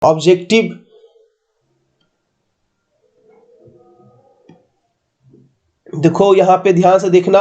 Objective देखो यहां पे ध्यान से देखना,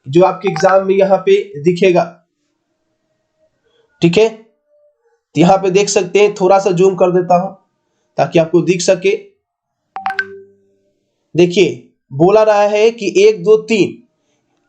जो आपके एग्जाम में यहां पे दिखेगा, ठीक है। तो यहां पे देख सकते हैं, थोड़ा सा जूम कर देता हूं ताकि आपको दिख सके। देखिए बोला रहा है कि 1 2 3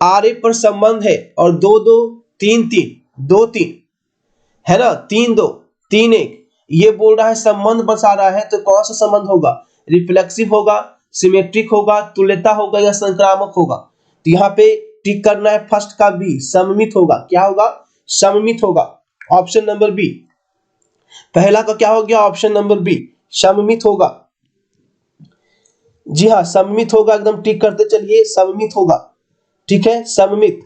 आर ए पर संबंध है, और 2 2 3 3 2 3 है ना, 3 2 3 1, ये बोल रहा है संबंध बता रहा है। तो कौन सा संबंध होगा? रिफ्लेक्सिव होगा, सिमेट्रिक होगा, तुल्यता होगा या संक्रामक होगा? तो यहाँ पे टिक करना है फर्स्ट का बी, सममित होगा। क्या होगा? सममित होगा। ऑप्शन नंबर बी, पहला का क्या हो गया? ऑप्शन नंबर बी, सममित होगा। जी हाँ, सममित होगा, एकदम टिक करते चलिए, सममित होगा, ठीक है, सममित।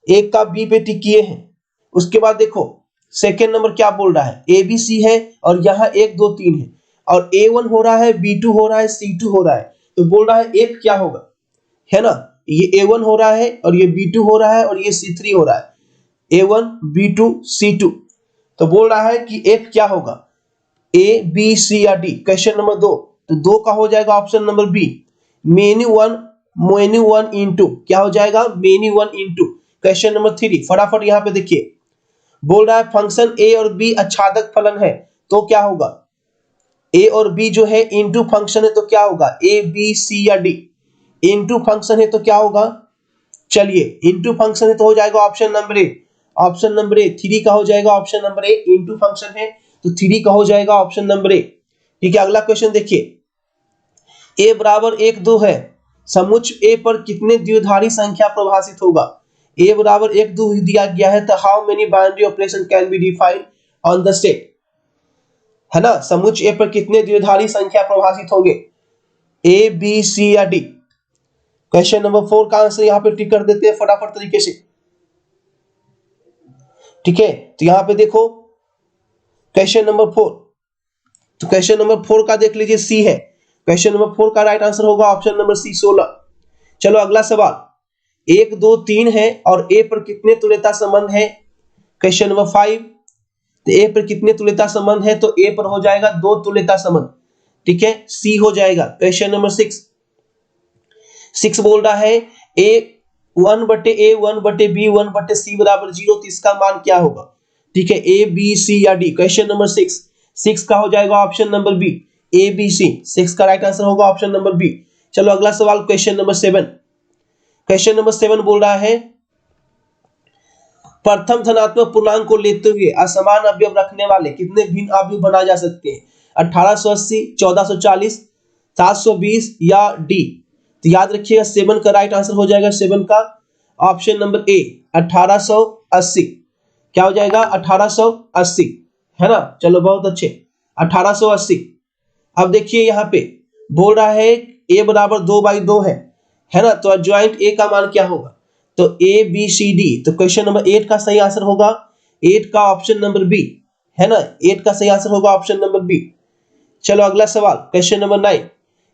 एक का बी पे टिक किए हैं। उसके बाद देखो सेकेंड नंबर क्या बोल रहा है? ए बी सी है और यहाँ 1 2 3 है, और A1 हो रहा है, B2 हो रहा है, C2 हो रहा है। तो बोल रहा है F क्या होगा, है ना, ये A1 हो रहा है और ये B2 हो रहा है और ये C3 हो रहा है, A1 B2 C2। तो बोल रहा है कि F क्या होगा? A B C या D? क्वेश्चन नंबर 2, तो 2 का हो जाएगा option number B, many one into, क्या हो जाएगा? Many one into. Question number 3, फटाफट यहाँ पे देखिए, बोल रहा है फंक्शन ए और बी आच्छादक फलन है, तो क्या होगा? ए और बी जो है इनटू फंक्शन है, तो क्या होगा? ए बी सी या डी? इनटू फंक्शन है तो क्या होगा? चलिए इनटू फंक्शन है तो हो जाएगा option number A. Option number A 3 का हो जाएगा option number A. Into function है तो 3 का हो जाएगा ऑप्शन नंबर ए। ठीक है, अगला क्वेश्चन देखिए, ए बराबर 1 2 है, समुच्च ए पर कितने द्विधारी संख्या प्रभाषित होगा? ए बराबर 1 2 दिया गया है, तो how many binary operation can be defined on the set, है ना। समुच्च ए पर कितने द्विधारी संख्या प्रभाषित होंगे? ए बी सी या डी? क्वेश्चन नंबर 4 का आंसर यहाँ पे टिक कर देते हैं फटाफट तरीके से, ठीक है। तो यहाँ पे देखो क्वेश्चन नंबर 4, तो क्वेश्चन नंबर 4 का देख लीजिए, सी है। क्वेश्चन नंबर 4 का राइट आंसर होगा ऑप्शन नंबर सी 16। चलो अगला सवाल, 1 2 3 है और ए पर कितने तुल्यता संबंध है? क्वेश्चन नंबर 5, तो ए पर कितने तुल्यता संबंध है? तो ए पर हो जाएगा 2 तुल्यता संबंध, ठीक है, सी हो जाएगा। क्वेश्चन नंबर 6 बोल रहा है ए 1/b 1/c बराबर 0, तो इसका मान क्या होगा? ठीक है, ए बी सी या डी? क्वेश्चन नंबर 6 का हो जाएगा option number B, A B C. 6 का राइट आंसर होगा ऑप्शन नंबर बी। चलो अगला सवाल, क्वेश्चन नंबर 7। क्वेश्चन नंबर 7 बोल रहा है प्रथम धनात्मक पूर्णांक को लेते हुए असमान अवयव रखने वाले कितने भिन्न अवयव बनाए जा सकते हैं? 1880, 1440, 720 या डी? तो याद रखिएगा 7 का राइट आंसर हो जाएगा 7 का ऑप्शन नंबर ए, 1880। क्या हो जाएगा? 1880, है ना। चलो बहुत अच्छे, 1880। अब देखिए यहाँ पे बोल रहा है ए बराबर 2/2 है ना, तो ज्वाइंट ए का मान क्या होगा? तो ए बी सी डी। तो क्वेश्चन नंबर 8 का सही आंसर होगा 8 का ऑप्शन नंबर बी, है ना, 8 का सही आंसर होगा ऑप्शन नंबर बी। चलो अगला सवाल, question number 9।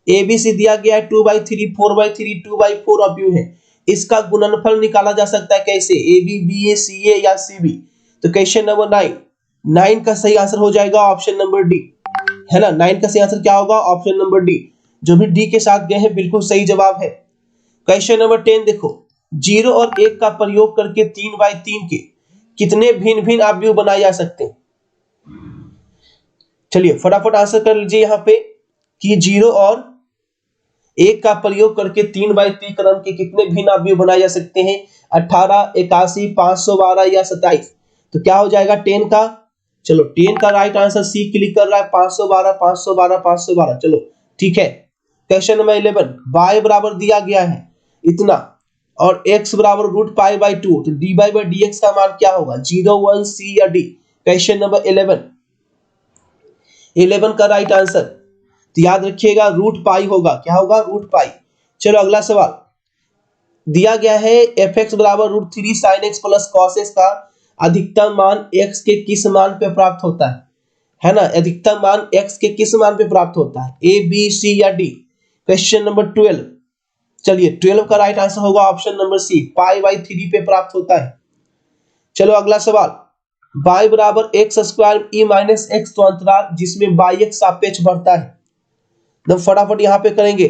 A B C दिया गया है 2/3 4/3 2/4 अवयव है, इसका गुणनफल निकाला जा सकता है कैसे? ए बी बी ए सी ए या सी बी? तो क्वेश्चन नंबर 9 का सही आंसर हो जाएगा ऑप्शन नंबर डी, है ना। 9 का सही आंसर क्या होगा? Option number D. जो भी डी के साथ गए हैं बिल्कुल सही जवाब है। क्वेश्चन नंबर 10 देखो, 0 और 1 का प्रयोग करके 3/3 के कितने भिन्न भिन्न अवयव बनाए जा सकते हैं? चलिए फटाफट आंसर कर लीजिए यहाँ पे कि 0 और 1 का प्रयोग करके 3/3 क्रम के कितने भिन्न अवयव बनाए जा सकते हैं? 18, 81, 512 या 27? तो क्या हो जाएगा 10 का? चलो 10 का राइट आंसर सी क्लिक कर रहा है, 512 512 512। चलो ठीक है। क्वेश्चन नंबर 11, y बराबर दिया गया है इतना और x बराबर √π/2, तो dy/dx का मान क्या होगा? 0 1 c या d? क्वेश्चन नंबर 11 का राइट आंसर, तो याद रखिएगा √π होगा। क्या होगा? √π। चलो अगला सवाल, दिया गया है f(x) बराबर √3 sin x plus cos x का अधिकतम मान x के किस मान पे प्राप्त होता है ना, अधिकतम मान x के किस मान पे प्राप्त होता है? ए बी सी या डी? क्वेश्चन नंबर 12, चलिए 12 का राइट आंसर होगा ऑप्शन नंबर सी, π/3 पे प्राप्त होता है। चलो अगला सवाल, y बराबर x square E minus x, तो अंतराल जिसमें y x सापेक्ष बढ़ता है। तो फटाफट यहां पे करेंगे।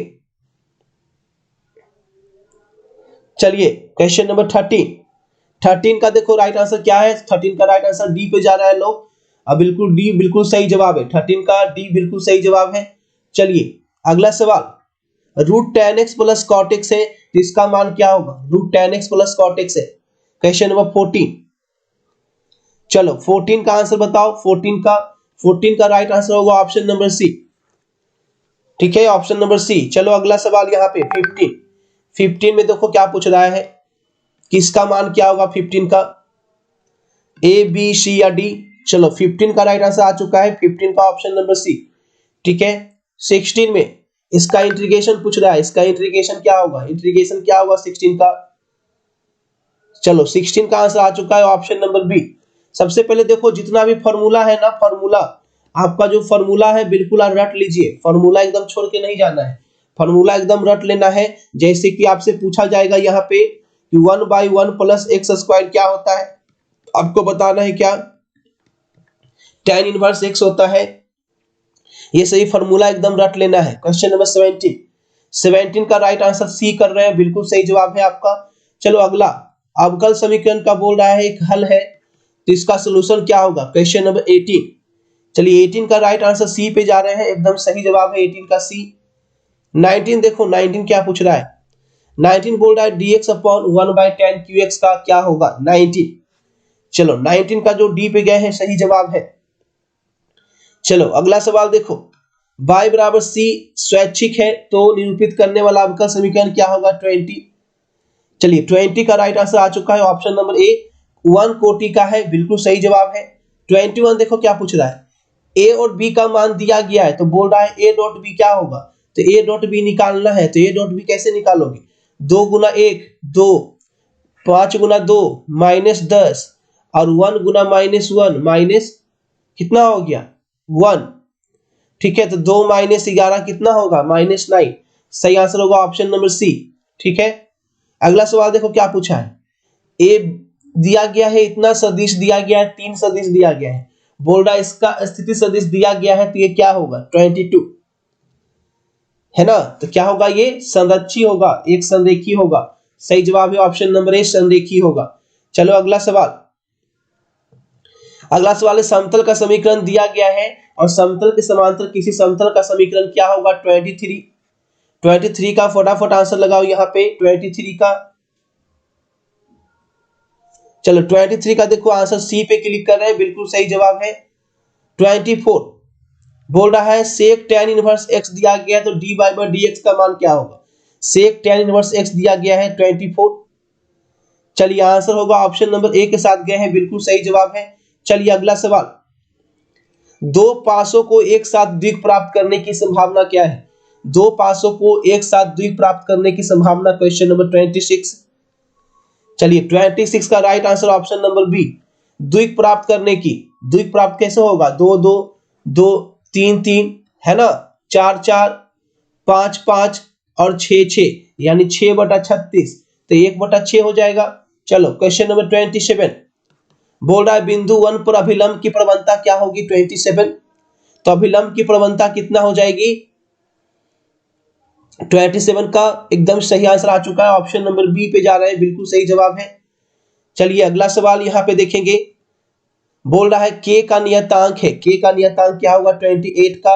चलिए क्वेश्चन नंबर 13 का देखो राइट आंसर क्या है। 13 का राइट आंसर डी पे जा रहा है लोग। अब बिल्कुल डी बिल्कुल सही जवाब है। 13 का डी बिल्कुल सही जवाब है। चलिए अगला सवाल, root ten X plus cot X है, तो इसका मान क्या होगा? Root ten X plus cot X है। Question number 14। चलो 14 का आंसर बताओ। 14 का राइट आंसर होगा ऑप्शन नंबर सी। ठीक है, ऑप्शन नंबर सी। चलो अगला सवाल यहाँ पे 15 में देखो क्या पूछ रहा है, किसका मान क्या होगा 15 का, ए बी सी या डी। चलो 15 का राइट आंसर आ चुका है, 15 का ऑप्शन नंबर सी। ठीक है, 16 में इसका इंटीग्रेशन पूछ रहा है, इसका इंटीग्रेशन क्या होगा? इंटीग्रेशन क्या होगा 16 का? चलो 16 का आंसर आ चुका है ऑप्शन नंबर बी। सबसे पहले देखो जितना भी फॉर्मूला है ना, फॉर्मूला आपका जो फॉर्मूला है बिल्कुल आप रट लीजिए। फॉर्मूला एकदम छोड़ के नहीं जाना है, फॉर्मूला एकदम रट लेना है। जैसे कि आपसे पूछा जाएगा यहाँ पे कि 1/1 प्लस एक्स स्क्वायर क्या होता है, आपको बताना है क्या? tan इनवर्स एक्स होता है। ये सही फॉर्मूला एकदम रट लेना है। क्वेश्चन नंबर 17 का राइट आंसर सी कर रहे हैं, बिल्कुल सही जवाब है आपका। चलो अगला, अवकल समीकरण का बोल रहा है, एक हल है, तो इसका सोल्यूशन क्या होगा? Question number 18। चलिए 18 का राइट आंसर सी पे जा रहे हैं, एकदम सही जवाब है 18 का सी। 19 देखो 19 क्या पूछ रहा है? 19 बोल रहा है dx अपॉन 1/tan qx का क्या होगा? 19। चलो 19 का जो डी पे गए हैं सही जवाब है। चलो अगला सवाल देखो, y बराबर सी स्वैच्छिक है तो निरूपित करने वाला अवकल समीकरण क्या होगा? 20। चलिए 20 का राइट आंसर आ चुका है ऑप्शन नंबर ए, 1 कोटि का है, बिल्कुल सही जवाब है। 21 देखो क्या पूछ रहा है, ए और बी का मान दिया गया है, तो बोल रहा है ए डॉट बी क्या होगा? तो ए डॉट बी निकालना है, तो ए डॉट बी कैसे निकालोगे? 2 गुना 1 2, 5 गुना 2 -10 और 1 गुना -1 माइनस कितना हो गया? 1। ठीक है, तो 2 - 11 कितना होगा? -9। सही आंसर होगा ऑप्शन नंबर सी। ठीक है, अगला सवाल देखो क्या पूछा है, ए दिया गया है, इतना सदिश दिया गया है, 3 सदिश दिया गया है, बोल रहा है इसका स्थिति सदिश दिया गया है, तो ये क्या होगा? 22 है ना। तो क्या होगा? ये संरक्षी होगा, एक संरेखी होगा। सही जवाब है ऑप्शन नंबर ए, संरेखी होगा। चलो अगला सवाल, अगला सवाल है समतल का समीकरण दिया गया है और समतल के समांतर किसी समतल का समीकरण क्या होगा? 23 का फटाफट आंसर लगाओ यहाँ पे 23 का। चलो 23 का देखो आंसर सी पे क्लिक कर रहे हैं, बिल्कुल सही जवाब है। 24 बोल रहा है सेक tan इनवर्स x दिया गया है, तो dy/dx का मान क्या होगा? सेक tan इनवर्स x दिया गया है 24। चलिए आंसर होगा ऑप्शन नंबर ए के साथ गए हैं, बिल्कुल सही जवाब है। चलिए अगला सवाल, दो पासों को एक साथ द्विक प्राप्त करने की संभावना क्या है? दो पासों को एक साथ द्विक प्राप्त करने की संभावना, क्वेश्चन नंबर 26। चलिए 26 का right answer option number B, द्विक प्राप्त करने की। द्विक प्राप्त कैसे होगा? 2 2 2 3 3 है ना, 4 4 5 5 और 6 6, यानी 6/36, तो 1/6 हो जाएगा। चलो क्वेश्चन नंबर 27 बोल रहा है बिंदु 1 पर अभिलंब की प्रवणता क्या होगी? 27। तो अभिलंब की प्रवणता कितना हो जाएगी? 27 का एकदम सही आंसर आ चुका है, ऑप्शन नंबर बी पे जा रहे हैं, बिल्कुल सही जवाब है। चलिए अगला सवाल यहाँ पे देखेंगे, बोल रहा है k का नियतांक है, k का नियतांक क्या होगा? 28 का।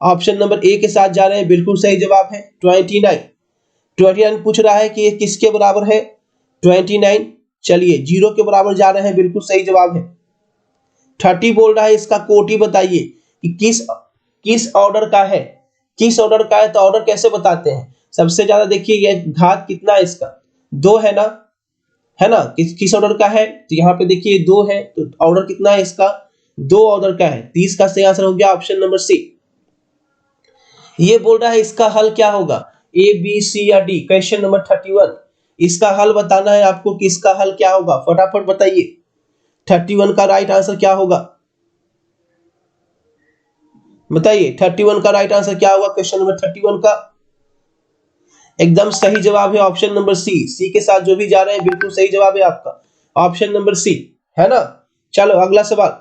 ऑप्शन नंबर ए के साथ जा रहे हैं, बिल्कुल सही जवाब है 29 पूछ रहा है कि ये किसके बराबर है? 29। चलिए 0 के बराबर जा रहे हैं, बिल्कुल सही जवाब है। 30 बोल रहा है इसका कोटि बताइए कि किस ऑर्डर का है, किस ऑर्डर का है, तो ऑर्डर कैसे बताते हैं? सबसे ज्यादा देखिए ये घात कितना है इसका? 2 है ना, है ना। किस ऑर्डर का है? तो यहाँ पे देखिए 2 है, तो ऑर्डर कितना है इसका? 2 ऑर्डर का है। 30 का सही आंसर हो गया ऑप्शन नंबर सी। ये बोल रहा है इसका हल क्या होगा? ए बी सी या डी। क्वेश्चन नंबर 31, इसका हल बताना है आपको कि इसका हल क्या होगा, फटाफट बताइए। 31 का राइट आंसर क्या होगा बताइए? 31 का राइट आंसर क्या होगा? क्वेश्चन नंबर 31 का एकदम सही जवाब है ऑप्शन नंबर सी। सी के साथ जो भी जा रहे हैं बिल्कुल सही जवाब है आपका, ऑप्शन नंबर सी, है ना। चलो अगला सवाल,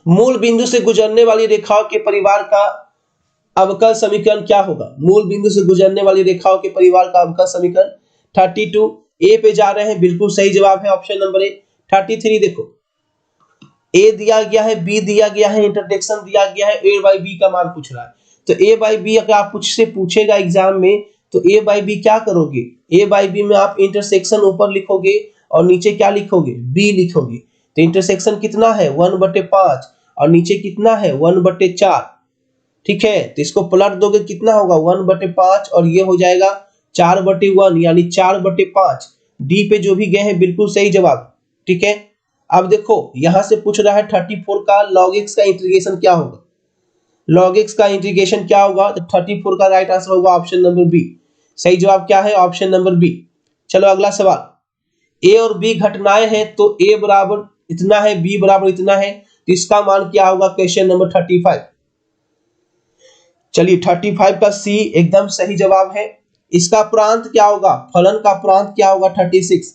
मूल बिंदु से गुजरने वाली रेखाओं के परिवार का अवकल समीकरण क्या होगा? मूल बिंदु से गुजरने वाली रेखाओं के परिवार का अवकल समीकरण 32। ए पे जा रहे हैं, बिल्कुल सही जवाब है ऑप्शन नंबर ए। 33 देखो, ए दिया गया है, बी दिया गया है, इंटरसेक्शन दिया गया है, ए बाई बी का मान पूछ रहा है। तो ए बाई बी अगर आप मुझसे पूछेगा एग्जाम में तो ए बाई बी क्या करोगे? ए बाई बी में आप इंटरसेक्शन ऊपर लिखोगे और नीचे क्या लिखोगे? बी लिखोगे। तो इंटरसेक्शन कितना है? 1/5 और नीचे कितना है? 1/4। ठीक है, तो इसको पलट दोगे कितना होगा? 1/5 और ये हो जाएगा 4/1 यानी 4/5। डी पे जो भी गए हैं बिल्कुल सही जवाब। ठीक है, अब देखो यहां से पूछ रहा है 34 का log x का इंटीग्रेशन क्या होगा? log x का इंटीग्रेशन क्या होगा? तो 34 का राइट आंसर होगा ऑप्शन नंबर बी। सही जवाब क्या है? Option number B. चलो अगला सवाल, ए और बी घटनाएं हैं तो ए बराबर इतना है, बी बराबर इतना है, तो इसका मान क्या होगा? Question number 35। चलिए 35 का सी एकदम सही जवाब है। इसका प्रांत क्या होगा? फलन का प्रांत क्या होगा? 36।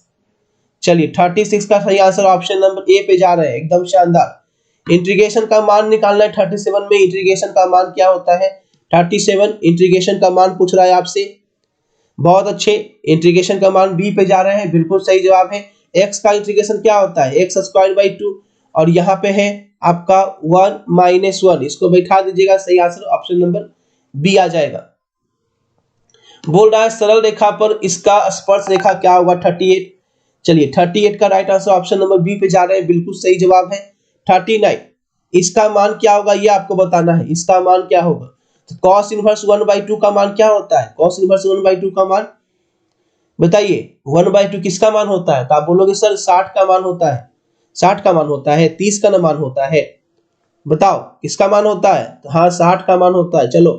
चलिए 36 का सही आंसर ऑप्शन नंबर ए पे जा रहे हैं, एकदम शानदार। इंटीग्रेशन का मान निकालना है 37 में, इंटीग्रेशन का मान क्या होता है? 37 इंटीग्रेशन का मान पूछ रहा है आपसे, बहुत अच्छे। इंटीग्रेशन का मान बी पे जा रहे हैं, बिल्कुल सही जवाब है। एक्स का इंटीग्रेशन क्या होता है? एक्स स्क्वायर बाई 2 और यहाँ पे है आपका 1 - 1, इसको बैठा दीजिएगा, सही आंसर ऑप्शन नंबर बी आ जाएगा। बोल रहा है सरल रेखा पर इसका स्पर्श रेखा क्या होगा? 38। चलिए 38 का right answer option number B पे जा रहे हैं, बिल्कुल सही जवाब है। 39 इसका मान क्या होगा ये आपको बताना है, इसका मान क्या होगा? तो cos इनवर्स 1/2 का मान क्या होता है? cos इनवर्स 1/2 का मान बताइए, 1/2 किसका मान होता है? तो आप बोलोगे सर 60 का मान होता है। 60 का मान होता है, 30 का मान होता है, बताओ किसका मान होता है? तो हाँ 60 का मान होता है। चलो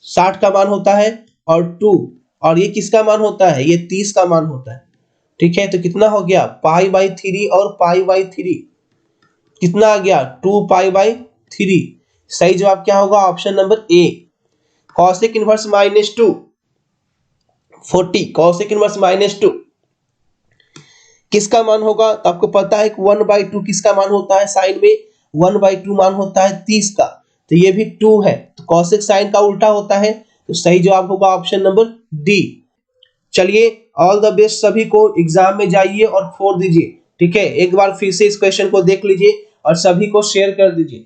60 का मान होता है और 2, और ये किसका मान होता है? ये 30 का मान होता है। ठीक है, तो कितना हो गया? π/3 और π/3 कितना आ गया? 2π/3। सही जवाब क्या होगा? Option number A. cosec inverse -2 40, cosec inverse -2 किसका मान होगा? तो आपको पता है कि 1/2 किसका मान होता है? साइन में 1/2 मान होता है 30 का, तो ये भी 2 है, तो cosec साइन का उल्टा होता है, तो सही जवाब होगा ऑप्शन नंबर डी। चलिए ऑल द बेस्ट सभी को, एग्जाम में जाइए और फोड़ दीजिए। ठीक है, एक बार फिर से इस क्वेश्चन को देख लीजिए और सभी को शेयर कर दीजिए।